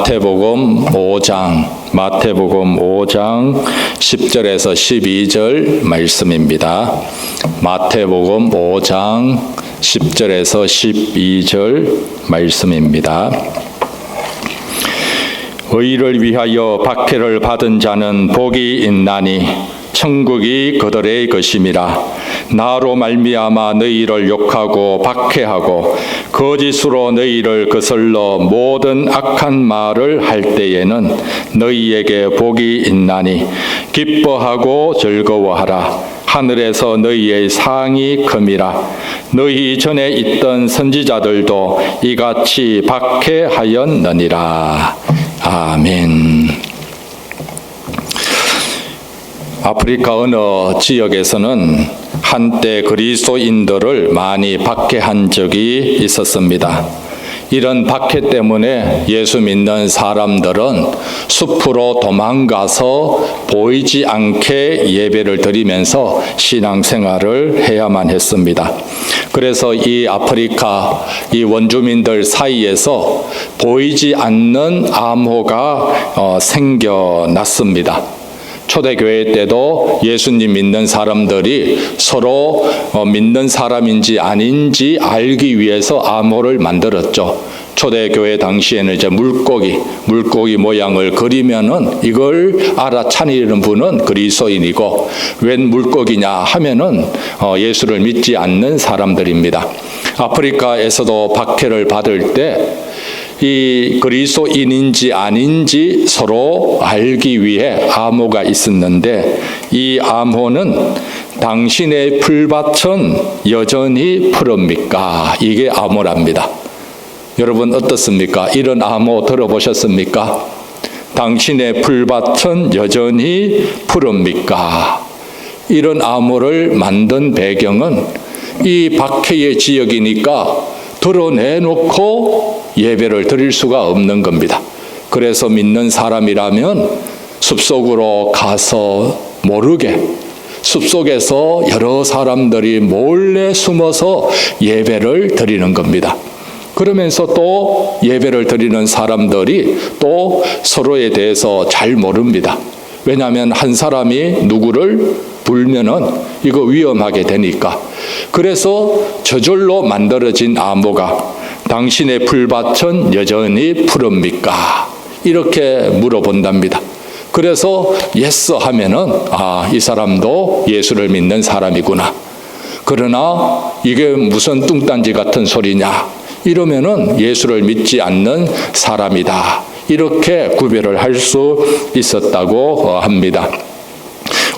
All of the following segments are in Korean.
마태복음 5장 10절에서 12절 말씀입니다. 마태복음 5장 10절에서 12절 말씀입니다. 의를 위하여 박해를 받은 자는 복이 있나니 천국이 그들의 것임이라. 나로 말미암아 너희를 욕하고 박해하고 거짓으로 너희를 거슬러 모든 악한 말을 할 때에는 너희에게 복이 있나니 기뻐하고 즐거워하라. 하늘에서 너희의 상이 큼이라. 너희 전에 있던 선지자들도 이같이 박해하였느니라. 아멘. 아프리카 어느 지역에서는 한때 그리스도인들을 많이 박해한 적이 있었습니다. 이런 박해 때문에 예수 믿는 사람들은 숲으로 도망가서 보이지 않게 예배를 드리면서 신앙생활을 해야만 했습니다. 그래서 이 아프리카 이 원주민들 사이에서 보이지 않는 암호가 생겨났습니다. 초대교회 때도 예수님 믿는 사람들이 서로 믿는 사람인지 아닌지 알기 위해서 암호를 만들었죠. 초대교회 당시에는 이제 물고기 모양을 그리면은 이걸 알아차리는 분은 그리스도인이고, 웬 물고기냐 하면은 예수를 믿지 않는 사람들입니다. 아프리카에서도 박해를 받을 때 이 그리스도인인지 아닌지 서로 알기 위해 암호가 있었는데, 이 암호는 당신의 풀밭은 여전히 푸릅니까? 이게 암호랍니다. 여러분 어떻습니까? 이런 암호 들어보셨습니까? 당신의 풀밭은 여전히 푸릅니까? 이런 암호를 만든 배경은 이 박해의 지역이니까 드러내놓고 예배를 드릴 수가 없는 겁니다. 그래서 믿는 사람이라면 숲속으로 가서 모르게 숲속에서 여러 사람들이 몰래 숨어서 예배를 드리는 겁니다. 그러면서 또 예배를 드리는 사람들이 또 서로에 대해서 잘 모릅니다. 왜냐하면 한 사람이 누구를 불면은 이거 위험하게 되니까. 그래서 저절로 만들어진 암호가 당신의 풀밭은 여전히 푸릅니까? 이렇게 물어본답니다. 그래서 예스 하면은 이 사람도 예수를 믿는 사람이구나. 그러나 이게 무슨 뚱딴지 같은 소리냐? 이러면은 예수를 믿지 않는 사람이다. 이렇게 구별을 할 수 있었다고 합니다.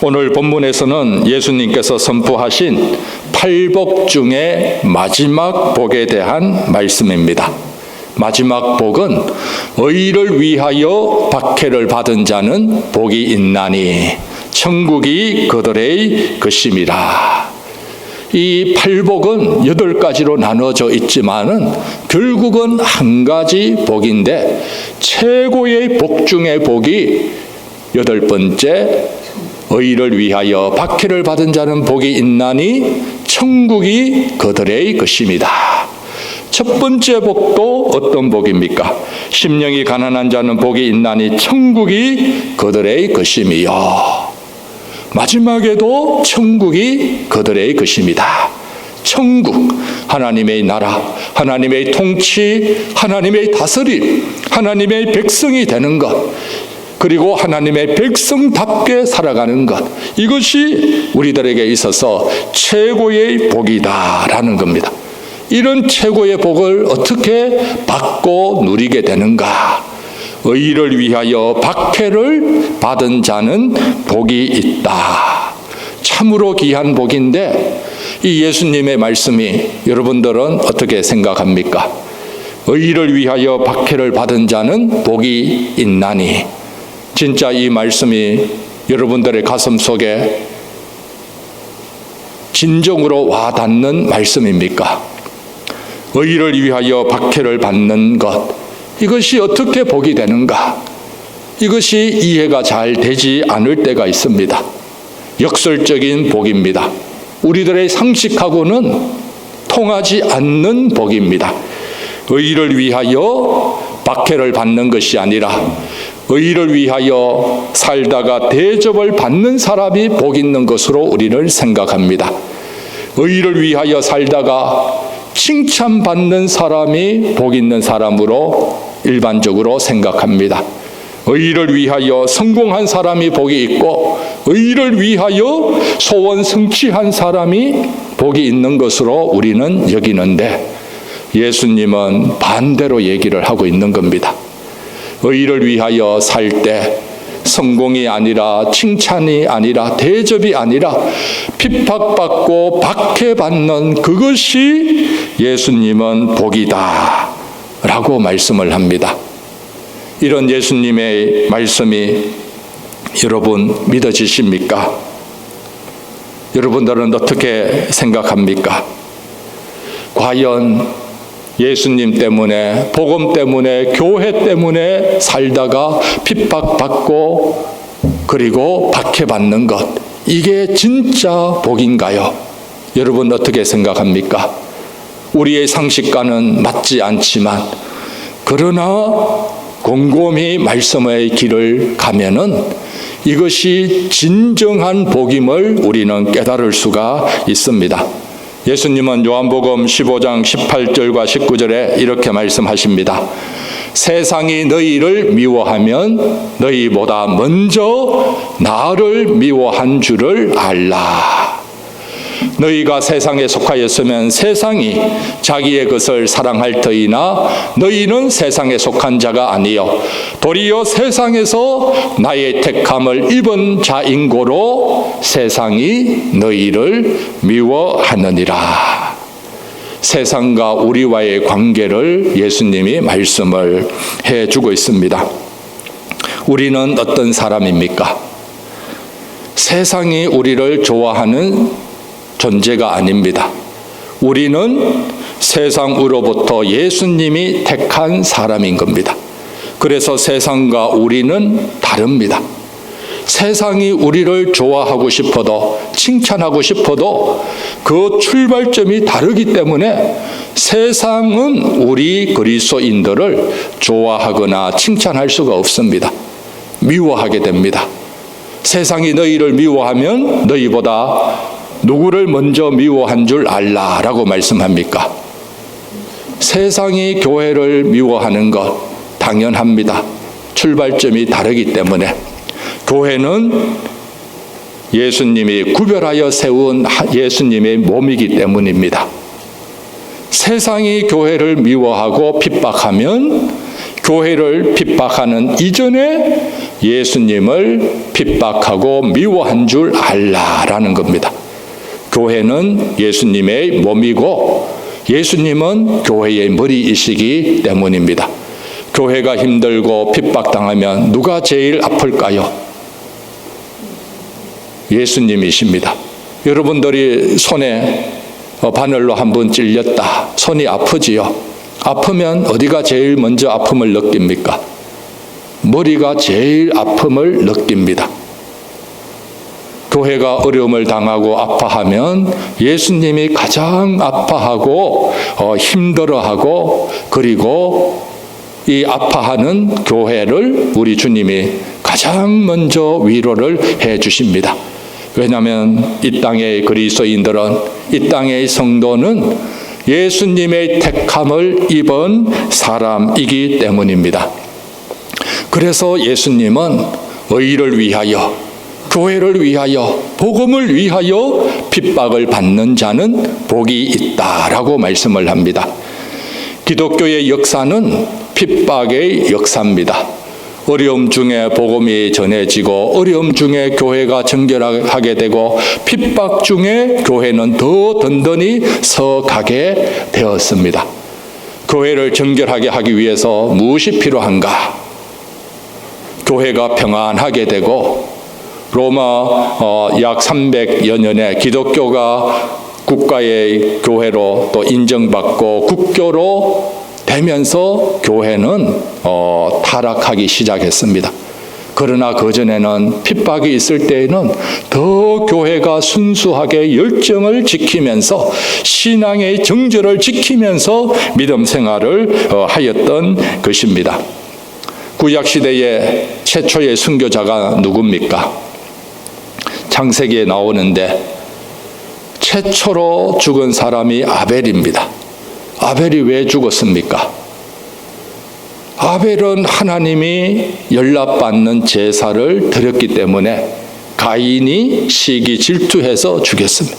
오늘 본문에서는 예수님께서 선포하신 8복 중에 마지막 복에 대한 말씀입니다. 마지막 복은 의를 위하여 박해를 받은 자는 복이 있나니 천국이 그들의 것임이라. 이 8복은 8가지로 나눠져 있지만은 결국은 한 가지 복인데, 최고의 복 중의 복이 8번째, 의를 위하여 박해를 받은 자는 복이 있나니 천국이 그들의 것입니다. 첫 번째 복도 어떤 복입니까? 심령이 가난한 자는 복이 있나니 천국이 그들의 것이며, 마지막에도 천국이 그들의 것입니다. 천국, 하나님의 나라, 하나님의 통치, 하나님의 다스림, 하나님의 백성이 되는 것, 그리고 하나님의 백성답게 살아가는 것, 이것이 우리들에게 있어서 최고의 복이다라는 겁니다. 이런 최고의 복을 어떻게 받고 누리게 되는가? 의를 위하여 박해를 받은 자는 복이 있다. 참으로 귀한 복인데, 이 예수님의 말씀이 여러분들은 어떻게 생각합니까? 의를 위하여 박해를 받은 자는 복이 있나니, 진짜 이 말씀이 여러분들의 가슴 속에 진정으로 와닿는 말씀입니까? 의를 위하여 박해를 받는 것, 이것이 어떻게 복이 되는가? 이것이 이해가 잘 되지 않을 때가 있습니다. 역설적인 복입니다. 우리들의 상식하고는 통하지 않는 복입니다. 의를 위하여 박해를 받는 것이 아니라 의를 위하여 살다가 대접을 받는 사람이 복 있는 것으로 우리는 생각합니다. 의를 위하여 살다가 칭찬받는 사람이 복 있는 사람으로 일반적으로 생각합니다. 의를 위하여 성공한 사람이 복이 있고 의를 위하여 소원 성취한 사람이 복이 있는 것으로 우리는 여기는데, 예수님은 반대로 얘기를 하고 있는 겁니다. 의를 위하여 살 때 성공이 아니라 칭찬이 아니라 대접이 아니라 핍박받고 박해받는 그것이 예수님은 복이다 라고 말씀을 합니다. 이런 예수님의 말씀이 여러분 믿어지십니까? 여러분들은 어떻게 생각합니까? 과연 예수님 때문에, 복음 때문에, 교회 때문에 살다가 핍박받고 그리고 박해받는 것, 이게 진짜 복인가요? 여러분 어떻게 생각합니까? 우리의 상식과는 맞지 않지만, 그러나 곰곰이 말씀의 길을 가면은 이것이 진정한 복임을 우리는 깨달을 수가 있습니다. 예수님은 요한복음 15장 18절과 19절에 이렇게 말씀하십니다. 세상이 너희를 미워하면 너희보다 먼저 나를 미워한 줄을 알라. 너희가 세상에 속하였으면 세상이 자기의 것을 사랑할 터이나 너희는 세상에 속한 자가 아니요 도리어 세상에서 나의 택함을 입은 자인고로 세상이 너희를 미워하느니라. 세상과 우리와의 관계를 예수님이 말씀을 해주고 있습니다. 우리는 어떤 사람입니까? 세상이 우리를 좋아하는 존재가 아닙니다. 우리는 세상으로부터 예수님이 택한 사람인 겁니다. 그래서 세상과 우리는 다릅니다. 세상이 우리를 좋아하고 싶어도 칭찬하고 싶어도 그 출발점이 다르기 때문에 세상은 우리 그리스도인들을 좋아하거나 칭찬할 수가 없습니다. 미워하게 됩니다. 세상이 너희를 미워하면 너희보다 누구를 먼저 미워한 줄 알라라고 말씀합니까? 세상이 교회를 미워하는 것 당연합니다. 출발점이 다르기 때문에. 교회는 예수님이 구별하여 세운 예수님의 몸이기 때문입니다. 세상이 교회를 미워하고 핍박하면 교회를 핍박하는 이전에 예수님을 핍박하고 미워한 줄 알라라는 겁니다. 교회는 예수님의 몸이고 예수님은 교회의 머리이시기 때문입니다. 교회가 힘들고 핍박당하면 누가 제일 아플까요? 예수님이십니다. 여러분들이 손에 바늘로 한번 찔렸다. 손이 아프지요? 아프면 어디가 제일 먼저 아픔을 느낍니까? 머리가 제일 아픔을 느낍니다. 교회가 어려움을 당하고 아파하면 예수님이 가장 아파하고 힘들어하고 그리고 이 아파하는 교회를 우리 주님이 가장 먼저 위로를 해 주십니다. 왜냐하면 이 땅의 그리스도인들은, 이 땅의 성도는 예수님의 택함을 입은 사람이기 때문입니다. 그래서 예수님은 의를 위하여, 교회를 위하여, 복음을 위하여 핍박을 받는 자는 복이 있다라고 말씀을 합니다. 기독교의 역사는 핍박의 역사입니다. 어려움 중에 복음이 전해지고 어려움 중에 교회가 정결하게 되고 핍박 중에 교회는 더 든든히 서가게 되었습니다. 교회를 정결하게 하기 위해서 무엇이 필요한가? 교회가 평안하게 되고 로마 약 300여 년에 기독교가 국가의 교회로 또 인정받고 국교로 되면서 교회는 타락하기 시작했습니다. 그러나 그전에는 핍박이 있을 때에는 더 교회가 순수하게 열정을 지키면서 신앙의 정절을 지키면서 믿음 생활을 하였던 것입니다. 구약시대의 최초의 순교자가 누굽니까? 창세기에 나오는데 최초로 죽은 사람이 아벨입니다. 아벨이 왜 죽었습니까? 아벨은 하나님이 연락받는 제사를 드렸기 때문에 가인이 시기 질투해서 죽였습니다.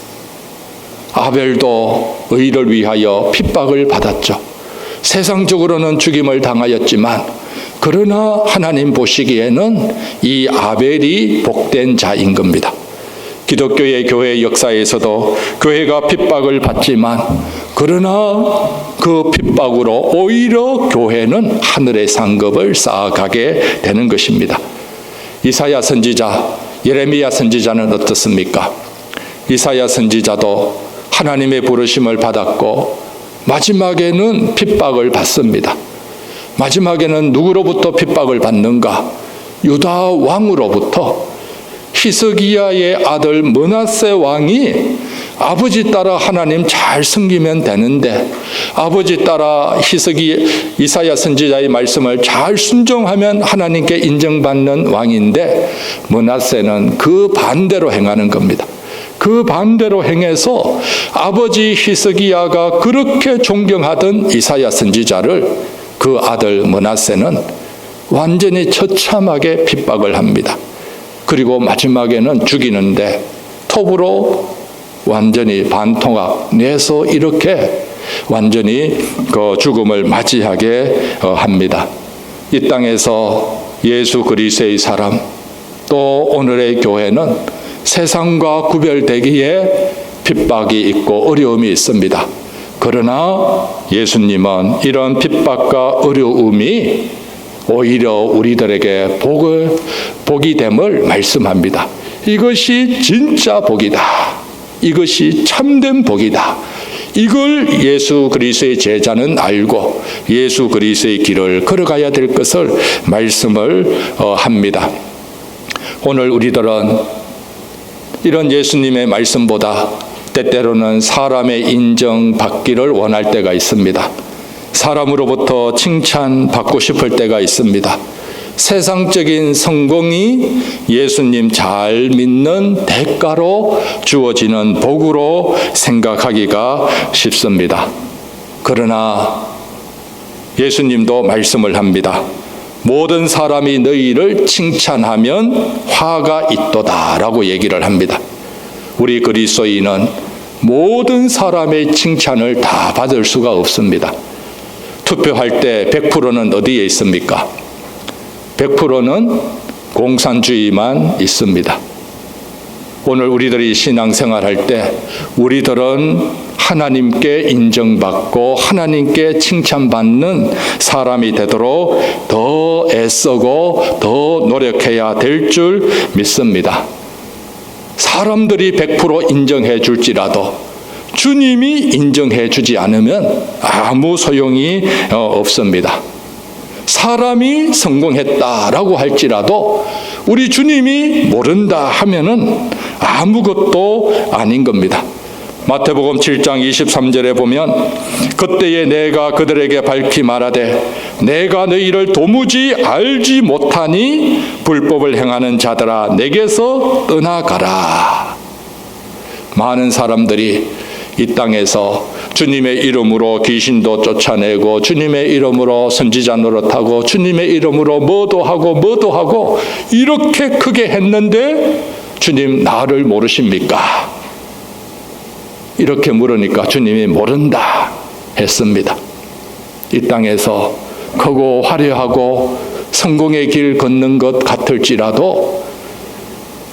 아벨도 의를 위하여 핍박을 받았죠. 세상적으로는 죽임을 당하였지만 그러나 하나님 보시기에는 이 아벨이 복된 자인 겁니다. 기독교의 교회 역사에서도 교회가 핍박을 받지만 그러나 그 핍박으로 오히려 교회는 하늘의 상급을 쌓아가게 되는 것입니다. 이사야 선지자, 예레미야 선지자는 어떻습니까? 이사야 선지자도 하나님의 부르심을 받았고 마지막에는 핍박을 받습니다. 마지막에는 누구로부터 핍박을 받는가? 유다 왕으로부터. 히스기야의 아들 므낫세 왕이 아버지 따라 하나님 잘 섬기면 되는데 아버지 따라 이사야 선지자의 말씀을 잘 순종하면 하나님께 인정받는 왕인데 므낫세는 그 반대로 행하는 겁니다. 그 반대로 행해서 아버지 히스기야가 그렇게 존경하던 이사야 선지자를 그 아들 므낫세는 완전히 처참하게 핍박을 합니다. 그리고 마지막에는 죽이는데 톱으로 완전히 반통악 내서 이렇게 완전히 그 죽음을 맞이하게 합니다. 이 땅에서 예수 그리스도의 사람 또 오늘의 교회는 세상과 구별되기에 핍박이 있고 어려움이 있습니다. 그러나 예수님은 이런 핍박과 어려움이 오히려 우리들에게 복이 됨을 말씀합니다. 이것이 진짜 복이다. 이것이 참된 복이다. 이걸 예수 그리스도의 제자는 알고 예수 그리스도의 길을 걸어가야 될 것을 말씀을 합니다. 오늘 우리들은 이런 예수님의 말씀보다 때때로는 사람의 인정받기를 원할 때가 있습니다. 사람으로부터 칭찬받고 싶을 때가 있습니다. 세상적인 성공이 예수님 잘 믿는 대가로 주어지는 복으로 생각하기가 쉽습니다. 그러나 예수님도 말씀을 합니다. 모든 사람이 너희를 칭찬하면 화가 있도다라고 얘기를 합니다. 우리 그리스도인은 모든 사람의 칭찬을 다 받을 수가 없습니다. 투표할 때 100%는 어디에 있습니까? 100%는 공산주의만 있습니다. 오늘 우리들이 신앙생활할 때 우리들은 하나님께 인정받고 하나님께 칭찬받는 사람이 되도록 더 애쓰고 더 노력해야 될 줄 믿습니다. 사람들이 100% 인정해 줄지라도 주님이 인정해 주지 않으면 아무 소용이 없습니다. 사람이 성공했다라고 할지라도 우리 주님이 모른다 하면은 아무것도 아닌 겁니다. 마태복음 7장 23절에 보면 그때에 내가 그들에게 밝히 말하되 내가 너희를 도무지 알지 못하니 불법을 행하는 자들아 내게서 떠나가라. 많은 사람들이 이 땅에서 주님의 이름으로 귀신도 쫓아내고 주님의 이름으로 선지자 노릇하고 주님의 이름으로 뭐도 하고 이렇게 크게 했는데 주님 나를 모르십니까? 이렇게 물으니까 주님이 모른다 했습니다. 이 땅에서 크고 화려하고 성공의 길 걷는 것 같을지라도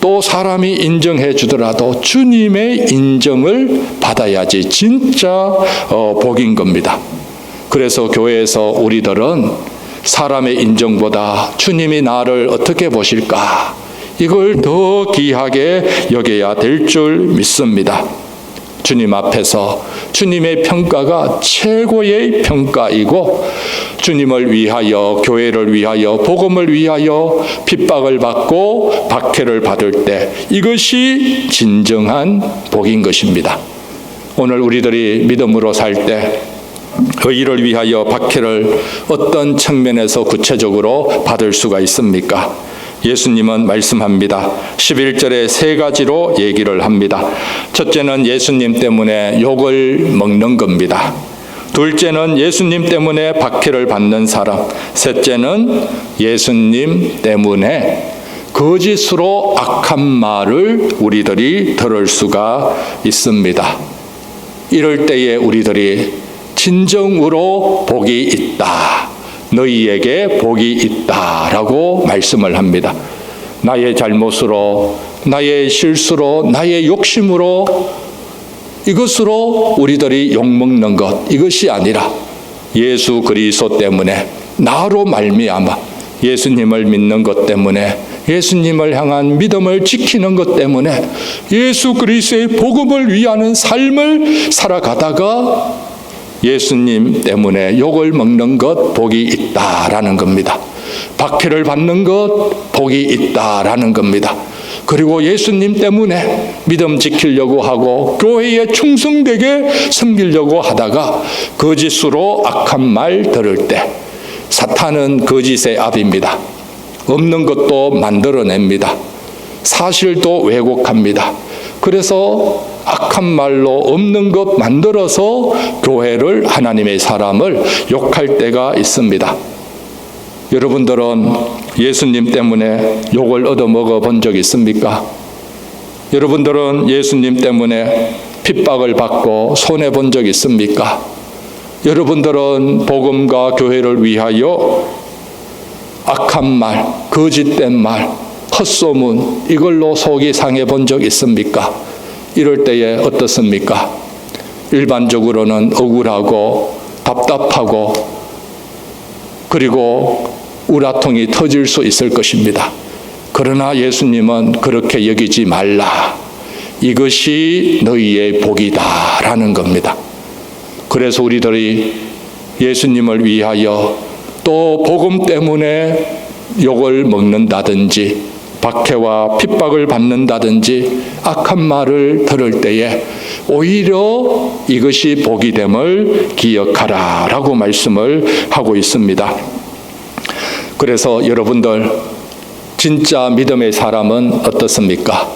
또 사람이 인정해 주더라도 주님의 인정을 받아야지 진짜 복인 겁니다. 그래서 교회에서 우리들은 사람의 인정보다 주님이 나를 어떻게 보실까? 이걸 더 귀하게 여겨야 될 줄 믿습니다. 주님 앞에서 주님의 평가가 최고의 평가이고 주님을 위하여, 교회를 위하여, 복음을 위하여 핍박을 받고 박해를 받을 때 이것이 진정한 복인 것입니다. 오늘 우리들이 믿음으로 살 때 의를 위하여 박해를 어떤 측면에서 구체적으로 받을 수가 있습니까? 예수님은 말씀합니다. 11절에 세 가지로 얘기를 합니다. 첫째는 예수님 때문에 욕을 먹는 겁니다. 둘째는 예수님 때문에 박해를 받는 사람. 셋째는 예수님 때문에 거짓으로 악한 말을 우리들이 들을 수가 있습니다. 이럴 때에 우리들이 진정으로 복이 있다. 너희에게 복이 있다라고 말씀을 합니다. 나의 잘못으로, 나의 실수로, 나의 욕심으로 이것으로 우리들이 욕먹는 것, 이것이 아니라 예수 그리스도 때문에, 나로 말미암아 예수님을 믿는 것 때문에, 예수님을 향한 믿음을 지키는 것 때문에 예수 그리스도의 복음을 위하는 삶을 살아가다가 예수님 때문에 욕을 먹는 것 복이 있다라는 겁니다. 박해를 받는 것 복이 있다라는 겁니다. 그리고 예수님 때문에 믿음 지키려고 하고 교회에 충성되게 섬기려고 하다가 거짓으로 악한 말 들을 때, 사탄은 거짓의 압입니다. 없는 것도 만들어냅니다. 사실도 왜곡합니다. 그래서 악한 말로 없는 것 만들어서 교회를, 하나님의 사람을 욕할 때가 있습니다. 여러분들은 예수님 때문에 욕을 얻어먹어 본 적 있습니까? 여러분들은 예수님 때문에 핍박을 받고 손해본 적 있습니까? 여러분들은 복음과 교회를 위하여 악한 말, 거짓된 말, 헛소문, 이걸로 속이 상해 본 적 있습니까? 이럴 때에 어떻습니까? 일반적으로는 억울하고 답답하고 그리고 우라통이 터질 수 있을 것입니다. 그러나 예수님은 그렇게 여기지 말라. 이것이 너희의 복이다라는 겁니다. 그래서 우리들이 예수님을 위하여 또 복음 때문에 욕을 먹는다든지 박해와 핍박을 받는다든지 악한 말을 들을 때에 오히려 이것이 복이 됨을 기억하라 라고 말씀을 하고 있습니다. 그래서 여러분들, 진짜 믿음의 사람은 어떻습니까?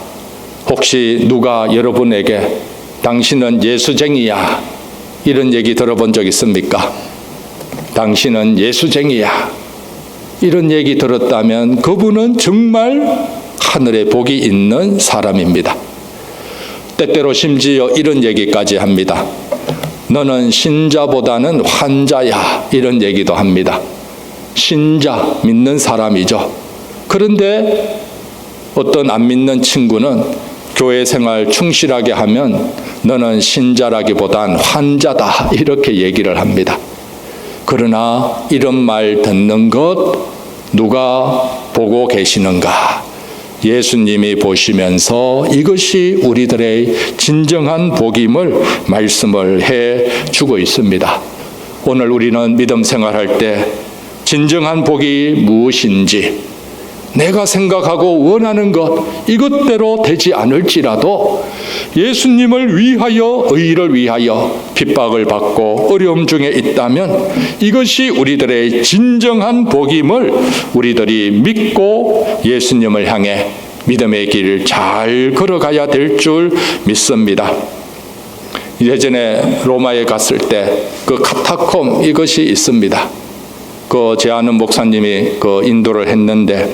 혹시 누가 여러분에게 당신은 예수쟁이야 이런 얘기 들어본 적 있습니까? 당신은 예수쟁이야 이런 얘기 들었다면 그분은 정말 하늘에 복이 있는 사람입니다. 때때로 심지어 이런 얘기까지 합니다. 너는 신자보다는 환자야 이런 얘기도 합니다. 신자, 믿는 사람이죠. 그런데 어떤 안 믿는 친구는 교회 생활 충실하게 하면 너는 신자라기보단 환자다 이렇게 얘기를 합니다. 그러나 이런 말 듣는 것 누가 보고 계시는가? 예수님이 보시면서 이것이 우리들의 진정한 복임을 말씀을 해 주고 있습니다. 오늘 우리는 믿음 생활할 때 진정한 복이 무엇인지, 내가 생각하고 원하는 것 이것대로 되지 않을지라도 예수님을 위하여, 의를 위하여 핍박을 받고 어려움 중에 있다면 이것이 우리들의 진정한 복임을 우리들이 믿고 예수님을 향해 믿음의 길을 잘 걸어가야 될 줄 믿습니다. 예전에 로마에 갔을 때 그 카타콤 이것이 있습니다. 제 아는 목사님이 인도를 했는데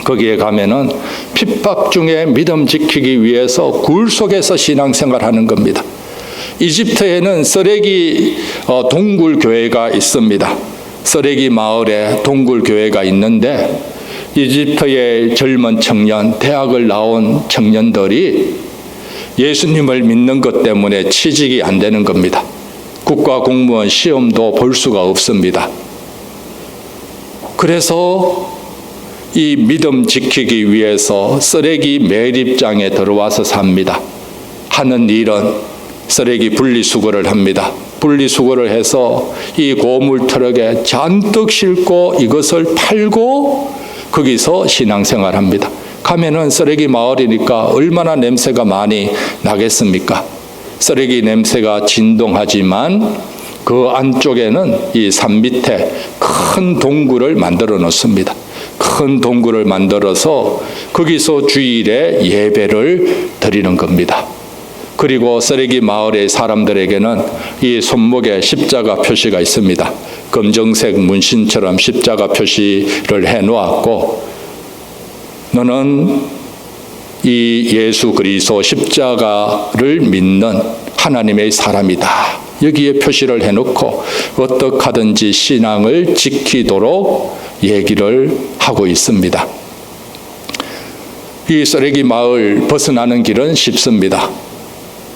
거기에 가면은 핍박 중에 믿음 지키기 위해서 굴 속에서 신앙생활하는 겁니다. 이집트에는 쓰레기 동굴 교회가 있습니다. 쓰레기 마을에 동굴 교회가 있는데 이집트의 젊은 청년, 대학을 나온 청년들이 예수님을 믿는 것 때문에 취직이 안 되는 겁니다. 국가 공무원 시험도 볼 수가 없습니다. 그래서 이 믿음 지키기 위해서 쓰레기 매립장에 들어와서 삽니다. 하는 일은 쓰레기 분리수거를 합니다. 분리수거를 해서 이 고물 트럭에 잔뜩 싣고 이것을 팔고 거기서 신앙생활합니다. 가면은 쓰레기 마을이니까 얼마나 냄새가 많이 나겠습니까? 쓰레기 냄새가 진동하지만 그 안쪽에는 이 산 밑에 큰 동굴을 만들어 놓습니다. 큰 동굴을 만들어서 거기서 주일에 예배를 드리는 겁니다. 그리고 쓰레기 마을의 사람들에게는 이 손목에 십자가 표시가 있습니다. 검정색 문신처럼 십자가 표시를 해놓았고, 너는 이 예수 그리스도 십자가를 믿는 하나님의 사람이다. 여기에 표시를 해놓고 어떻게 하든지 신앙을 지키도록 얘기를 하고 있습니다. 이 쓰레기 마을 벗어나는 길은 쉽습니다.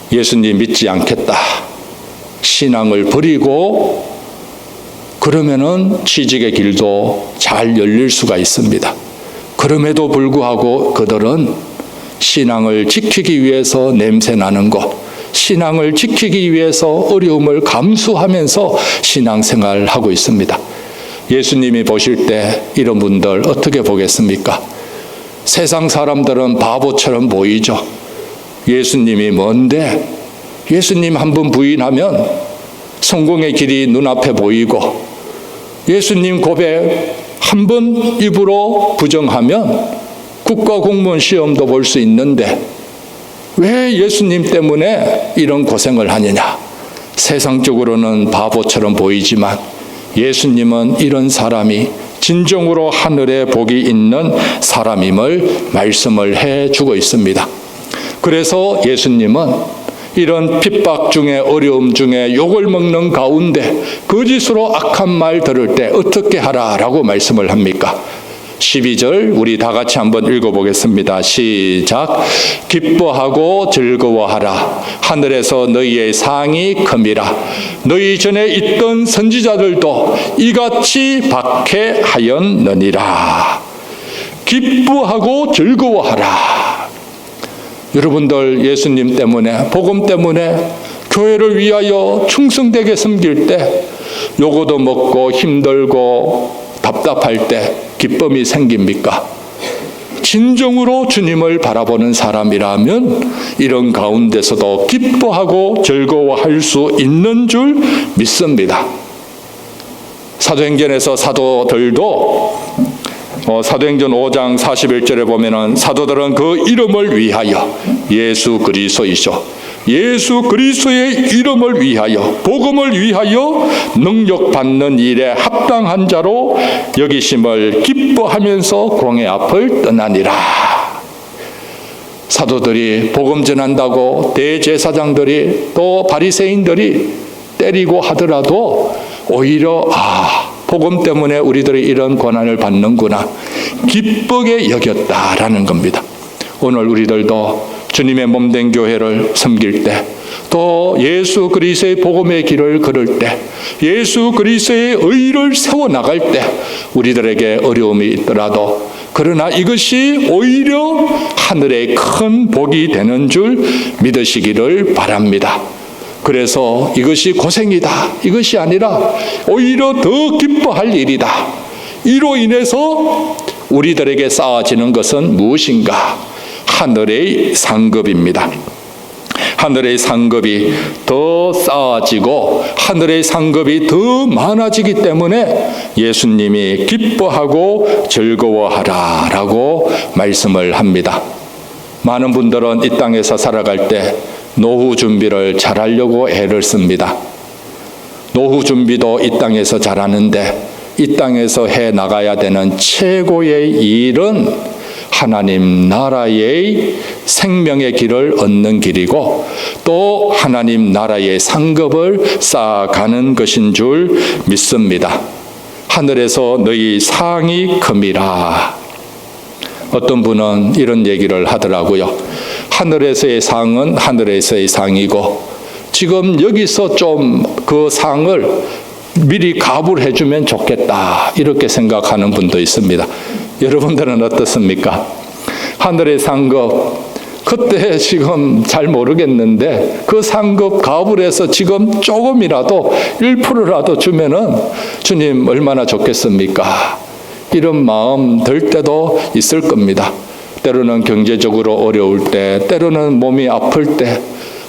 예수님 믿지 않겠다. 신앙을 버리고 그러면은 취직의 길도 잘 열릴 수가 있습니다. 그럼에도 불구하고 그들은 신앙을 지키기 위해서 냄새 나는 것, 신앙을 지키기 위해서 어려움을 감수하면서 신앙생활을 하고 있습니다. 예수님이 보실 때 이런 분들 어떻게 보겠습니까? 세상 사람들은 바보처럼 보이죠. 예수님이 뭔데? 예수님 한 번 부인하면 성공의 길이 눈앞에 보이고, 예수님 고백 한 번 입으로 부정하면 국가공무원 시험도 볼 수 있는데 왜 예수님 때문에 이런 고생을 하느냐? 세상적으로는 바보처럼 보이지만 예수님은 이런 사람이 진정으로 하늘에 복이 있는 사람임을 말씀을 해주고 있습니다. 그래서 예수님은 이런 핍박 중에 어려움 중에 욕을 먹는 가운데 거짓으로 악한 말 들을 때 어떻게 하라라고 말씀을 합니까? 12절 우리 다 같이 한번 읽어보겠습니다. 시작. 기뻐하고 즐거워하라. 하늘에서 너희의 상이 큼이라. 너희 전에 있던 선지자들도 이같이 박해하였느니라. 기뻐하고 즐거워하라. 여러분들 예수님 때문에, 복음 때문에 교회를 위하여 충성되게 섬길 때 요거도 먹고 힘들고 답답할 때 기쁨이 생깁니까? 진정으로 주님을 바라보는 사람이라면 이런 가운데서도 기뻐하고 즐거워할 수 있는 줄 믿습니다. 사도행전에서 사도들도 사도행전 5장 41절에 보면은 사도들은 그 이름을 위하여, 예수 그리스도이죠, 예수 그리스도의 이름을 위하여, 복음을 위하여 능력받는 일에 합당한 자로 여기심을 기뻐하면서 공회 앞을 떠나니라. 사도들이 복음 전한다고 대제사장들이 또 바리새인들이 때리고 하더라도 오히려 복음 때문에 우리들이 이런 고난을 받는구나, 기쁘게 여겼다라는 겁니다. 오늘 우리들도 주님의 몸된 교회를 섬길 때, 또 예수 그리스도의 복음의 길을 걸을 때, 예수 그리스도의 의를 세워나갈 때 우리들에게 어려움이 있더라도, 그러나 이것이 오히려 하늘의 큰 복이 되는 줄 믿으시기를 바랍니다. 그래서 이것이 고생이다, 이것이 아니라 오히려 더 기뻐할 일이다. 이로 인해서 우리들에게 쌓아지는 것은 무엇인가? 하늘의 상급입니다. 하늘의 상급이 더 쌓아지고 하늘의 상급이 더 많아지기 때문에 예수님이 기뻐하고 즐거워하라 라고 말씀을 합니다. 많은 분들은 이 땅에서 살아갈 때 노후 준비를 잘하려고 애를 씁니다. 노후 준비도 이 땅에서 잘하는데 이 땅에서 해 나가야 되는 최고의 일은 하나님 나라의 생명의 길을 얻는 길이고, 또 하나님 나라의 상급을 쌓아가는 것인 줄 믿습니다. 하늘에서 너희 상이 큼이라. 어떤 분은 이런 얘기를 하더라고요. 하늘에서의 상은 하늘에서의 상이고, 지금 여기서 좀 그 상을 미리 갑을 해주면 좋겠다, 이렇게 생각하는 분도 있습니다. 여러분들은 어떻습니까? 하늘의 상급, 그때 지금 잘 모르겠는데 그 상급 가업을 해서 지금 조금이라도 1%라도 주면은 주님 얼마나 좋겠습니까? 이런 마음 들 때도 있을 겁니다. 때로는 경제적으로 어려울 때, 때로는 몸이 아플 때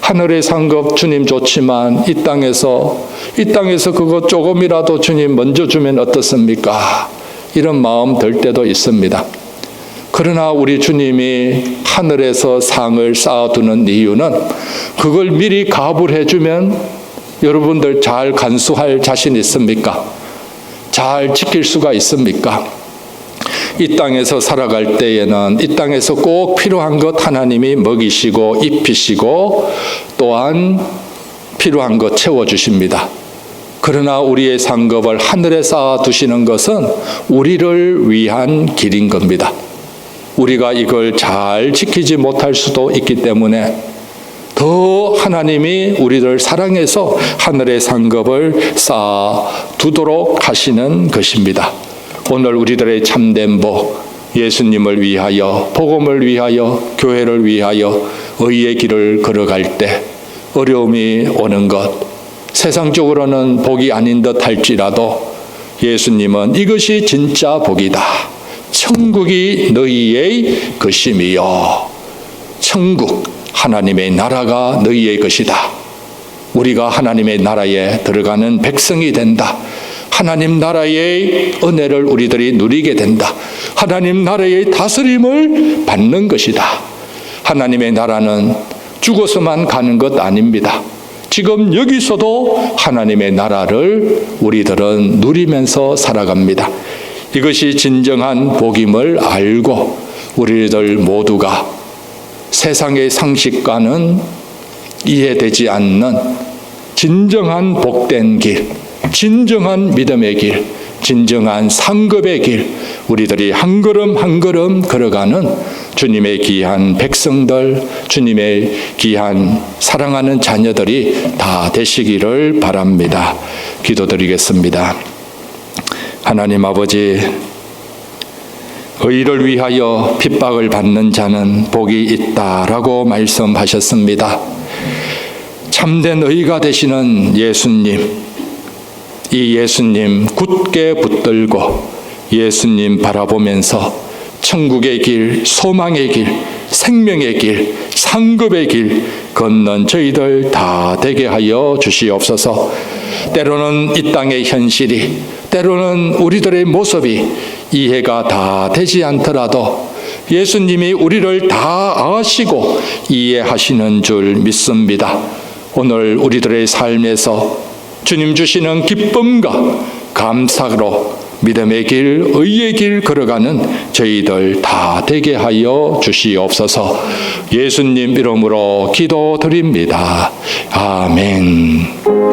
하늘의 상급 주님 좋지만 이 땅에서 그거 조금이라도 주님 먼저 주면 어떻습니까? 이런 마음 들 때도 있습니다. 그러나 우리 주님이 하늘에서 상을 쌓아두는 이유는 그걸 미리 가압을 해주면 여러분들 잘 간수할 자신 있습니까? 잘 지킬 수가 있습니까? 이 땅에서 살아갈 때에는 이 땅에서 꼭 필요한 것 하나님이 먹이시고 입히시고 또한 필요한 것 채워주십니다. 그러나 우리의 상급을 하늘에 쌓아두시는 것은 우리를 위한 길인 겁니다. 우리가 이걸 잘 지키지 못할 수도 있기 때문에 더 하나님이 우리를 사랑해서 하늘의 상급을 쌓아두도록 하시는 것입니다. 오늘 우리들의 참된 복, 예수님을 위하여, 복음을 위하여, 교회를 위하여 의의 길을 걸어갈 때 어려움이 오는 것, 세상적으로는 복이 아닌 듯 할지라도 예수님은 이것이 진짜 복이다. 천국이 너희의 것임이요. 천국, 하나님의 나라가 너희의 것이다. 우리가 하나님의 나라에 들어가는 백성이 된다. 하나님 나라의 은혜를 우리들이 누리게 된다. 하나님 나라의 다스림을 받는 것이다. 하나님의 나라는 죽어서만 가는 것 아닙니다. 지금 여기서도 하나님의 나라를 우리들은 누리면서 살아갑니다. 이것이 진정한 복임을 알고 우리들 모두가 세상의 상식과는 이해되지 않는 진정한 복된 길, 진정한 믿음의 길, 진정한 상급의 길, 우리들이 한 걸음 한 걸음 걸어가는 주님의 귀한 백성들, 주님의 귀한 사랑하는 자녀들이 다 되시기를 바랍니다. 기도드리겠습니다. 하나님 아버지, 의를 위하여 핍박을 받는 자는 복이 있다라고 말씀하셨습니다. 참된 의가 되시는 예수님, 이 예수님 굳게 붙들고 예수님 바라보면서 천국의 길, 소망의 길, 생명의 길, 상급의 길 걷는 저희들 다 되게 하여 주시옵소서. 때로는 이 땅의 현실이, 때로는 우리들의 모습이 이해가 다 되지 않더라도 예수님이 우리를 다 아시고 이해하시는 줄 믿습니다. 오늘 우리들의 삶에서 주님 주시는 기쁨과 감사로 믿음의 길, 의의 길 걸어가는 저희들 다 되게 하여 주시옵소서. 예수님 이름으로 기도드립니다. 아멘.